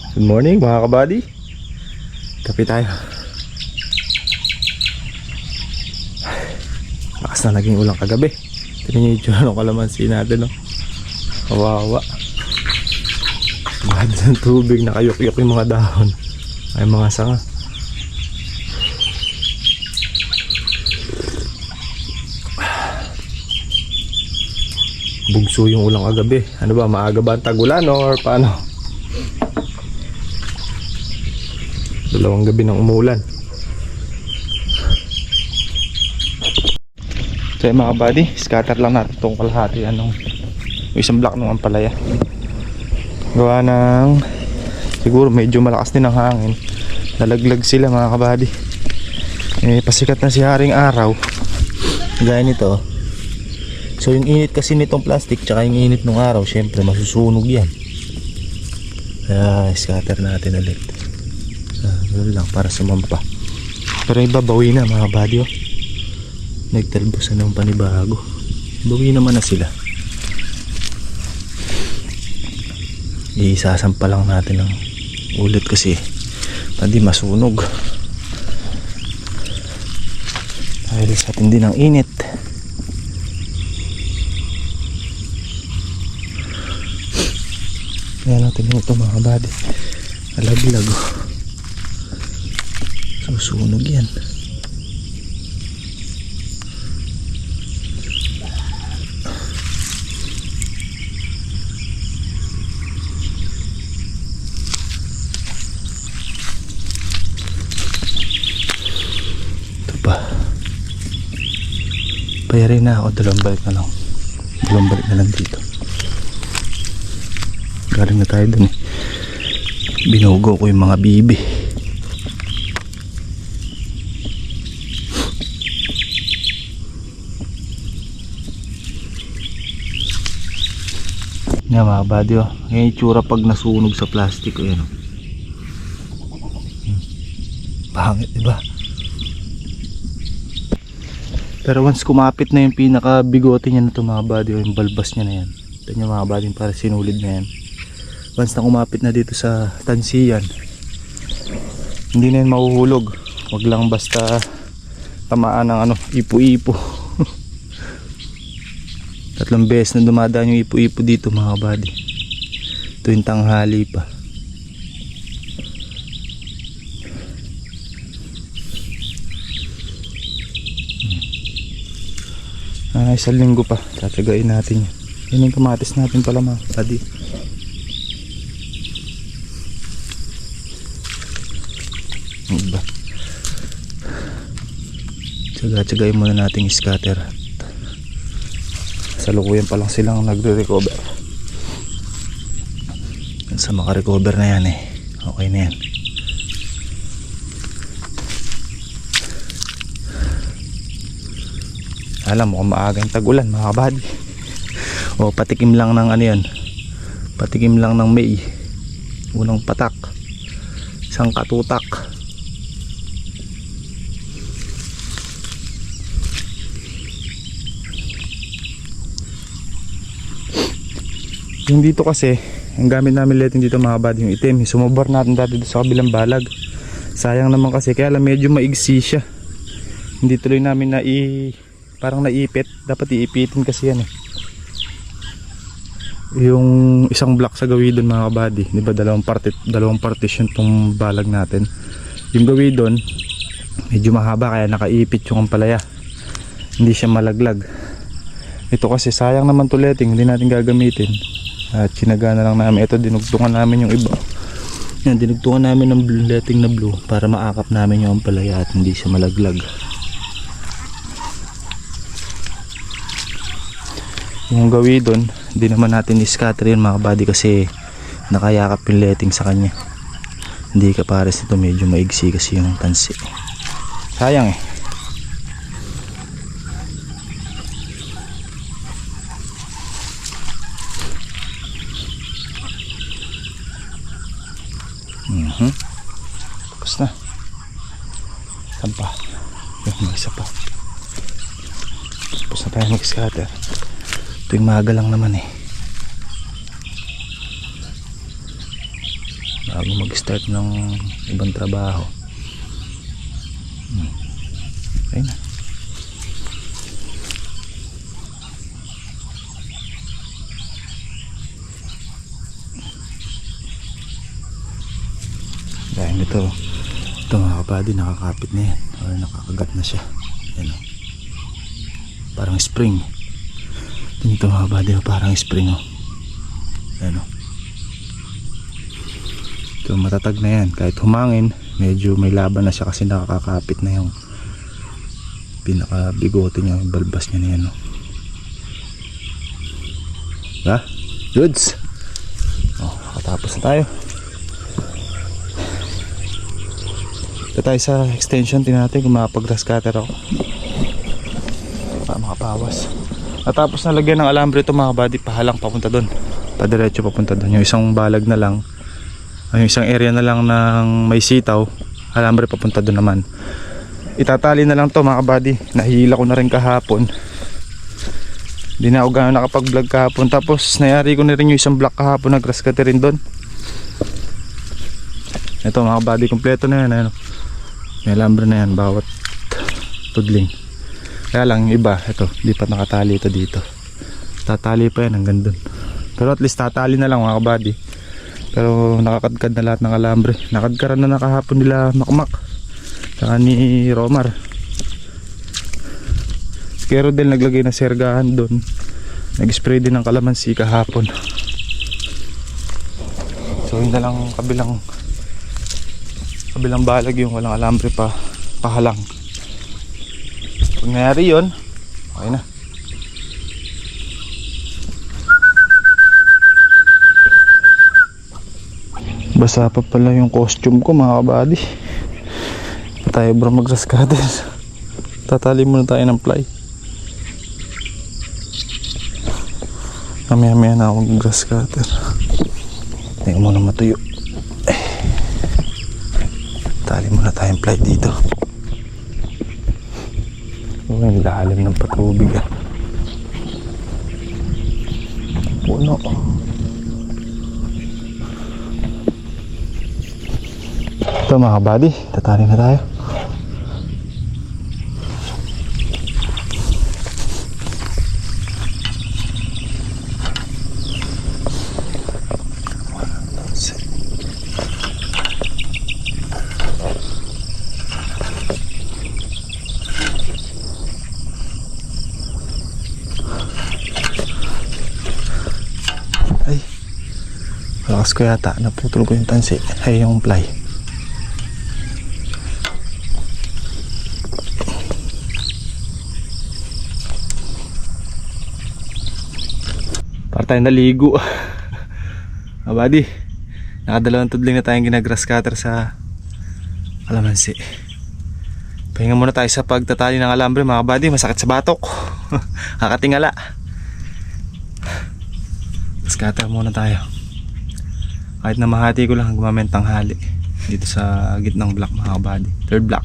Good morning mga kabady. Kape tayo. Lakas na naging ulang kagabi. Tignan nyo yung itsura ng kalamansi natin, no? Kawawa. Mahal ng tubig, nakayok-yok yung mga dahon. Ay mga sanga. Bugso yung ulang kagabi. Ano ba, maaga ba ang tagulan or paano? Dalawang gabi ng umulan. So mga buddy, scatter lang natin itong kalahati yung isang block ng ampalaya. Gawa ng siguro medyo malakas din ang hangin. Nalaglag sila mga kabady. Pasikat na si haring araw. Gaya nito. So yung init kasi nitong plastic tsaka yung init ng araw, syempre masusunog yan. Kaya scatter natin ulit. Ganoon lang para sumampa. Pero iba bawi na mga buddy, oh. Nagtalbos na ng panibago. Bawi naman na sila. Isasampa lang natin ng ulit kasi hindi masunog dahil sa tindi ng init. Kaya natin ito mga buddy, alaglag, oh. Susunog yan. Bayarin na ako, dalawang balik na lang. Dalawang balik na lang dito. Galing na tayo dun eh. Binugo ko yung mga bibi. Yan mga buddy, oh. Yan yung tsura pag nasunog sa plastic, oh, yan, oh. Pangit, diba? Pero once kumapit na yung pinaka bigote niya na ito mga buddy, yung balbas niya na yan. Ito niya mga buddy, para sinulid na yan. Once na kumapit na dito sa tansiyan, hindi na yan mahuhulog. Wag lang basta tamaan ng ipo-ipo. Tatlong beses na dumadaan yung ipo-ipo dito mga buddy. Ito yung tanghali pa. Isang linggo pa tatagain natin yan. Yan yung kamatis natin pala mga buddy. Diba? Tsaga-tsagain muna natin scatter. Sa lukuyan pa lang silang nagre-recover. Sa makarecover na yan eh, okay na yan. Alam mo kung maaga yung tag-ulan mga kabady. O patikim lang ng yan, patikim lang ng May, unang patak, isang katutak. Yung dito kasi ang gamit namin letting dito mga kabady, yung itim, sumubar natin dati dito sa kabilang balag. Sayang naman kasi, kaya lang medyo maigsi siya, hindi tuloy namin na parang naipit. Dapat iipitin kasi yan eh. Yung isang block sa gawidon mga kabady, di ba dalawang partition tong balag natin. Yung gawidon medyo mahaba kaya nakaipit yung ampalaya, hindi siya malaglag. Ito kasi sayang naman to letting, hindi natin gagamitin at sinaga na lang namin. Ito dinugtungan namin yung iba. Yan, dinugtungan namin ng letting na blue para maakap namin yung ampalaya at hindi siya malaglag. Yung gawidon, hindi naman natin i-scatter yun mga kabady kasi nakayakap yung letting sa kanya. Hindi ka pares nito, medyo maigsi kasi yung tansi. Sayang eh. Tapos na. Saan pa? Yung isa pa. Tapos na tayo mag-scatter. Tuwing maaga lang naman eh. bago mag-start ng ibang trabaho. Okay na. Dahil ito mga kabady, nakakapit na yan or nakakagat na siya. Yan, parang spring. Ito mga kabady, parang spring. Yan, ito matatag na yan. Kahit humangin, medyo may laban na siya kasi nakakapit na yung pinaka bigote niya, yung balbas niya na yan. Ha? Goods! Nakatapos na tayo. Ito tayo sa extension, tingnan natin kung makapag-grass cutter ako para makapawas. Natapos na lagyan ng alambre ito mga kabady, pahalang papunta doon, padiretso papunta doon. Yung isang balag na lang, yung isang area na lang ng may sitaw, alambre papunta doon naman. Itatali na lang to mga kabady. Nahihila ko na rin kahapon, hindi na ako gano'n nakapag-vlog kahapon. Tapos nayari ko na rin yung isang block kahapon na grass cutter rin doon. Ito mga kabady, kompleto na yan. May alambre na yan bawat tudling. Kaya lang yung iba, ito, di pa nakatali ito dito. Tatali pa yan hanggang dun. Pero at least tatali na lang mga kabady. Pero nakakadkad na lahat ng alambre. Nakadkaran na nakahapon nila Makmak saka ni Romar. Pero din naglagay na sergahan dun. Nag-spray din ng kalamansi kahapon. So yun na lang kabilang balag yung walang alambre pa, pahalang. Pag nangyari yun, okay na. Basa pa pala yung costume ko mga kabady. Tayo bro mag-grass cutter. Tatali muna tayo ng ply. Mamaya na ako mag-grass cutter. Tingnan muna matuyo. Tali muna tayong ply dito. May lalim ng patubig. Puno. Ito mga kabady, tatali na tayo. Lakas ko yata, naputol ko yung tansi ay yung ply. Para tayong naligo. Abadi, nakadalawang tudling na tayong ginagrass cutter sa kalamansi. Pahinga muna tayo sa pagtatali ng alambre mga kabady, masakit sa batok. Kakatingala. Grass cutter muna tayo. Kahit na mahati ko lang hanggang mamentang hali dito sa gitnang block mga kabady, third block.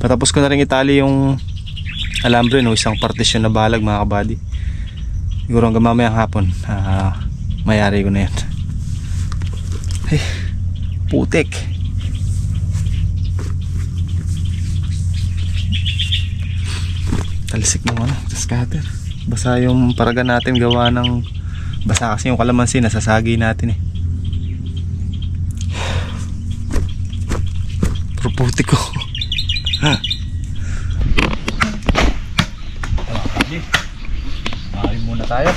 Patapos ko na rin itali yung alambre, no, isang partition na balag mga kabady. Siguro hanggang mamayang hapon mayari ko na yan. Ay, putik. Talisik mo ano, scatter. Basa yung paraga natin, gawa ng basa kasi yung kalamansi, nasasagi natin eh. Pero putik ko. Maraming muna tayo.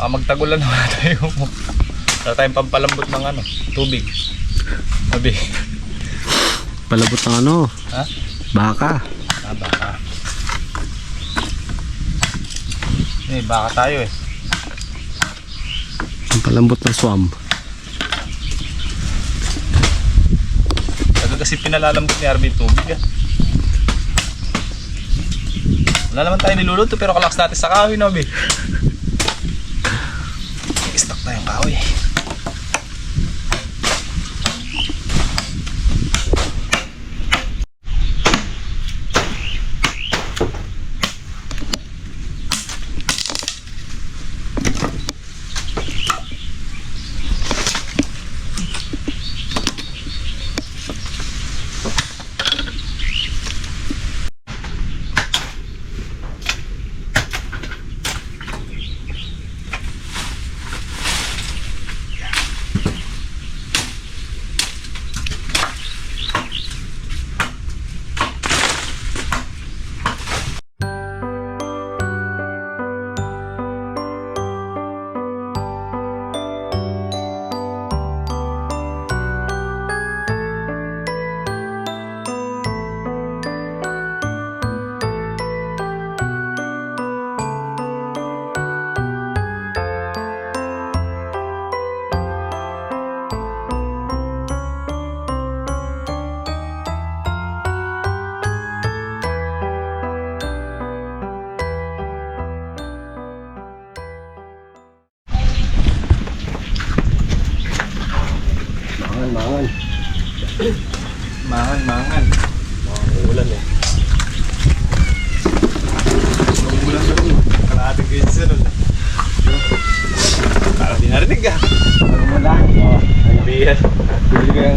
Magtagulan naman tayo. Wala tayong pampalambot ng ano, tubig. Mabi. Palabot ng ano? Ha? Baka. Baka. Baka tayo eh. Ang palambot ng swamp. Taga kasi pinalalambot ni Arvin tubig. Wala naman tayo niluluto pero kalaks natin sa kahoy, no, be? Stock tayong kahoy.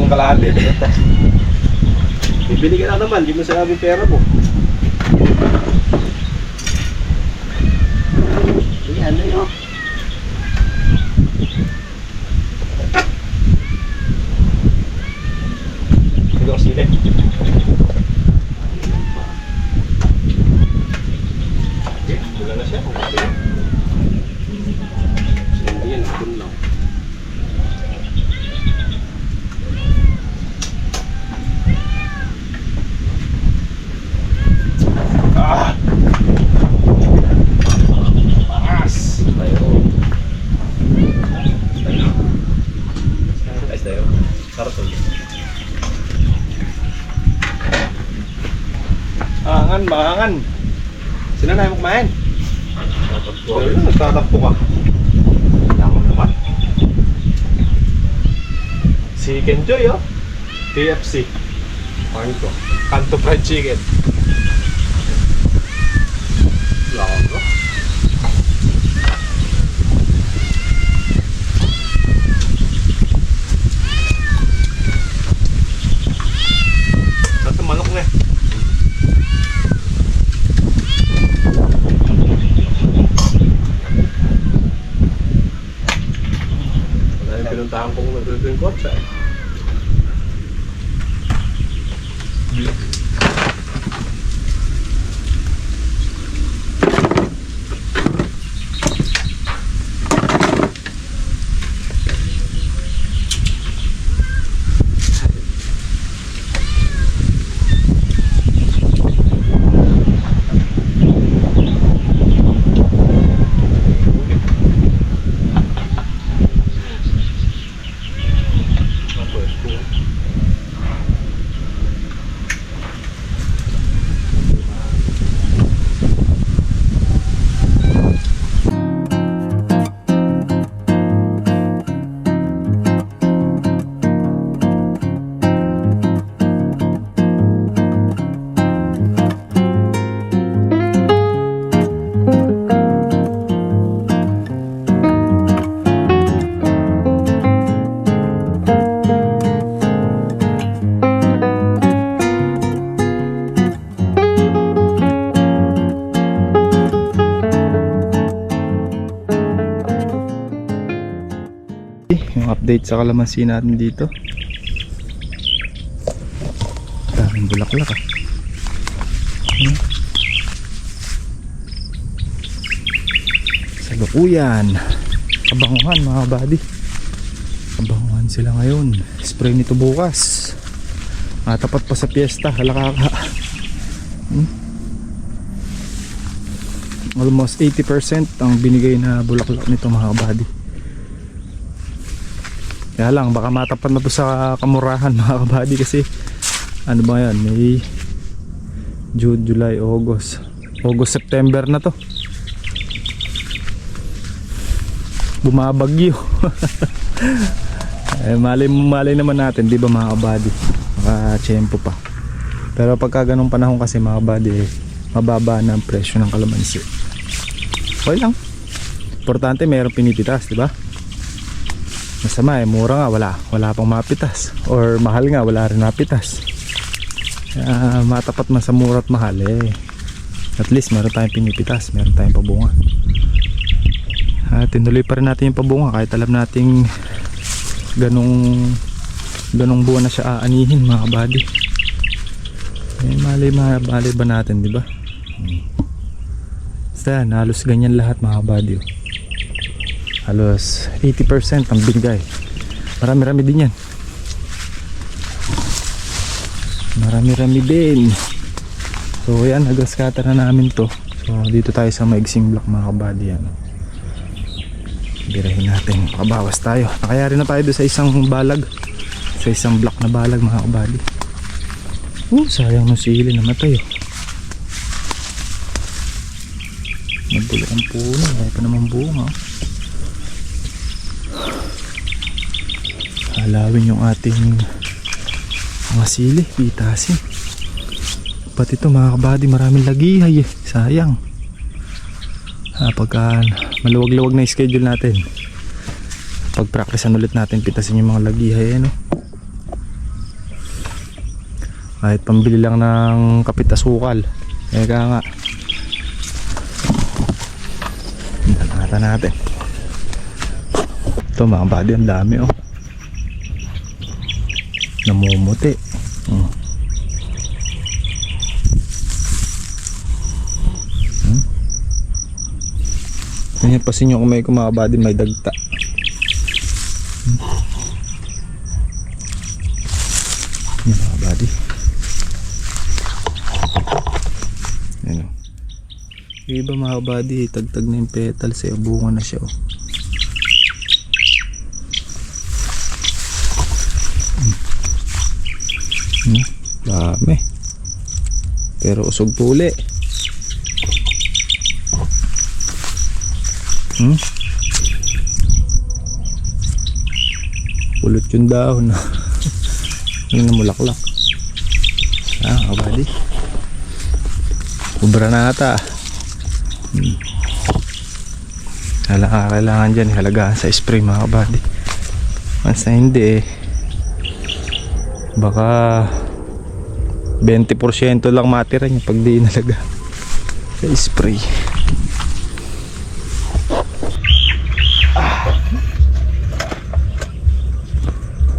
mong kalahati. Bibili ka na naman, di mo sinabi pera mo. Yan na yun. Sige ako sili. Okay, wala na siya. Okay. Hindi yan, dun lang. Maangan. Sino na mo kumain? Nagtatakpo ka. Yaman naman. Si Kenjoy, oh. KFC. Kanto. Kanto fried chicken. Lakon ko. Nasa manok na eh. Pinuntahan kong nag-drink kotsa eh. Yung update sa kalamansi natin dito. Daming bulaklak ah. Salukuyan. Kabanguhan mga buddy. Kabanguhan sila ngayon. Spray nito bukas. Tapat pa sa piyesta. Halakaka. Almost 80% ang binigay na bulaklak nito mga buddy. Kaya lang baka matapat na to sa kamurahan mga kabady kasi ano ba yan, May, June, July, August, September na to. Bumabagyo. Malay naman natin, di ba mga kabady, makatsyempo pa. Pero pagka ganong panahon kasi mga kabady, mababa na ang presyo ng kalamansi. Okay lang, importante mayroong pinipitas, di ba? Masama eh, mura nga, wala pang mapitas, or mahal nga, wala rin napitas. Matapat man sa mura at mahal eh, at least meron tayong pinipitas, meron tayong pabunga. Tinuloy pa rin natin yung pabunga kahit alam nating ganong buwan na siya aanihin mga kabady. Malay ba natin, di ba? Basta yan, halos ganyan lahat mga kabady. Halos 80% ang binigay. Marami-rami din yan. Marami-rami din. So yan, nag-scatter na namin to. So dito tayo sa maigsing block mga kabady yan. Birahin natin, makabawas tayo. Nakayari na tayo doon sa isang balag, sa isang block na balag mga kabady. Sayang no sili, namatay. Nabulok ang puno, wala pa naman bunga. Halawin yung ating mga sili, pitasin. Pati ito mga kabady, maraming lagihay eh. Sayang. Pagka maluwag-luwag na yung schedule natin, pag-practicean ulit natin, pitasin yung mga lagihay, ano? Kahit pambili lang ng kapit asukal. Kaya nga. Nalata natin. Ito mga buddy, ang dami oh. Namumuti. Ganyan pasin nyo kung may kumaba din, may dagta. Yan mga buddy. Yan o. Yung iba mga buddy, tagtag na yung petals eh, bunga na siya oh. Dami. Pero usog puli. Pulot yung dahon. Yung namulaklak. Kabady. Kubra na ata. Kailangan dyan halagaan sa spray mga kabady. Once na hindi baka 20% lang matira niya pag di inalaga sa spray.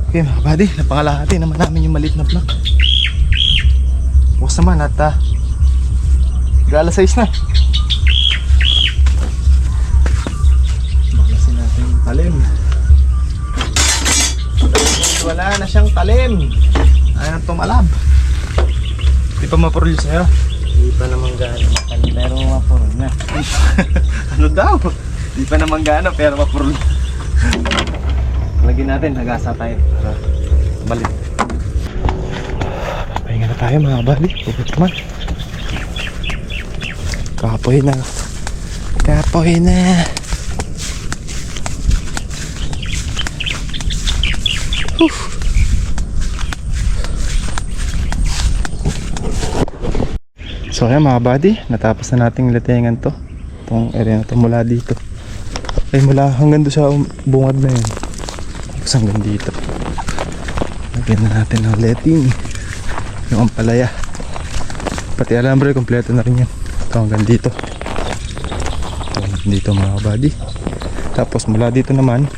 Okay mga buddy, napangalahati naman namin yung maliit na block. Bukas naman at gala size na. Bakasin natin yung talim. Wala na siyang talim. Ayaw na tumalab. Di pa mapurol sa'yo? Hindi pa naman gano'n. Pero mapurol na. Ano daw? Di pa naman gano'n pero mapurol. Lagyan natin, nagasa tayo para balik. Pahinga na tayo mga buddy. Pupot naman. Kapoy na. Kapoy na. So ayan mga buddy, natapos na nating latengan to. Itong area na to mula dito. Ay mula hanggang doon sa bungad na yun. Tapos hanggang dito. Lagyan na natin ng letting. Yung ampalaya. Pati alambre, kompleto na rin yun. Ito hanggang dito. Ito hanggang dito mga buddy. Tapos mula dito naman,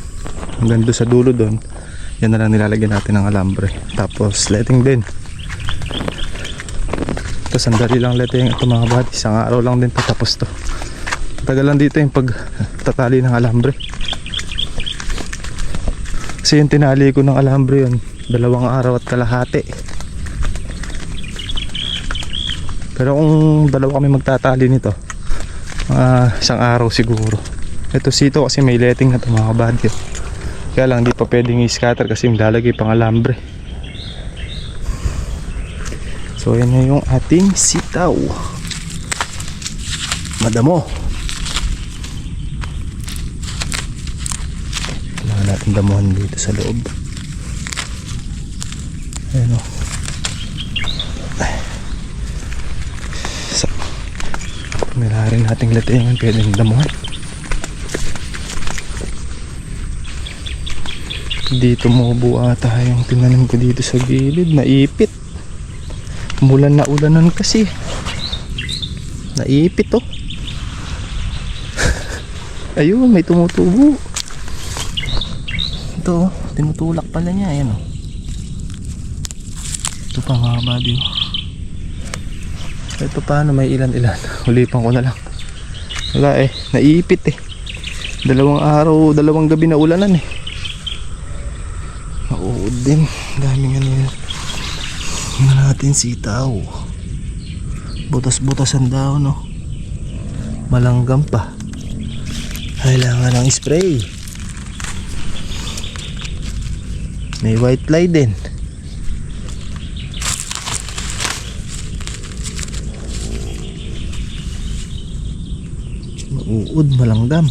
hanggang doon sa dulo doon, yan na lang nilalagyan natin ng alambre. Tapos letting din. Ito sandali lang letting ito mga buddy. Isang araw lang din tapos to. Tagal lang dito yung pagtatali ng alambre. Kasi yung tinali ko ng alambre yun 2 araw at kalahati. Pero kung 2 kami magtatali nito, isang araw siguro. Ito sito kasi may letting na ito mga buddy. Kaya lang di pa pwedeng i-scatter kasi lalagay pang alambre. So yan na yung ating sitaw. Madamo. Kailangan natin damuhan dito sa loob. Ayan o. So, rin nating latingan, pwedeng damuhan. Dito mubo ata yung tinanim ko dito sa gilid. Naipit. Mulan na ulanan kasi. Naipit oh. Ayun, may tumutubo. Ito, tinutulak pala niya. Ayan oh. Ito pa mga buddy oh. Ito paano, may ilan-ilan. Hulipan ko na lang. Wala eh, naiipit eh. 2 araw, 2 gabi na ulanan eh. Nauud din. Daming ano yan. Tingnan natin sitaw. Butas-butas ang daon no. Malanggam pa. Kailangan ng spray. May white fly din. Mauud, malanggam.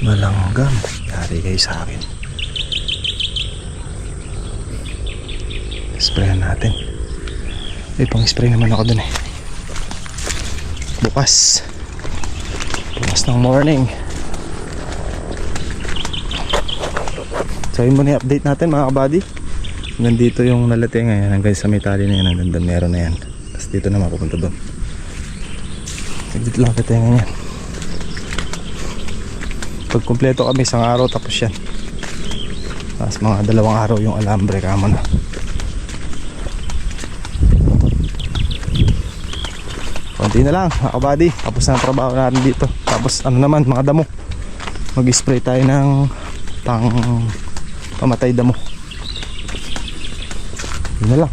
Malanggam. Yari kayo sa akin. Sprayan natin. Ay, pang spray naman ako dun eh. Bukas ng morning. So yun muna yung update natin mga kabady. Hanggang dito yung nalate ngayon, hanggang sa may tali na yan, hanggang doon meron na yan. Tapos dito na mapupunta doon. Dito lang kita yan. Pag kumpleto kami isang araw tapos yan. Tapos mga 2 araw yung alambre kamo na. Konti na lang mga kabady, tapos na ang trabaho natin dito. Tapos ano naman mga damo, mag-spray tayo ng pamatay damo. Yun na lang.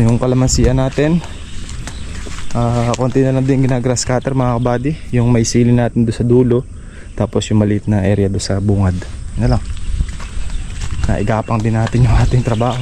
Yung kalamansian natin, konti na lang din ginagrass cutter mga kabady. Yung may sili natin doon sa dulo, tapos yung maliit na area doon sa bungad. Yun na lang. Naigapang din natin yung ating trabaho.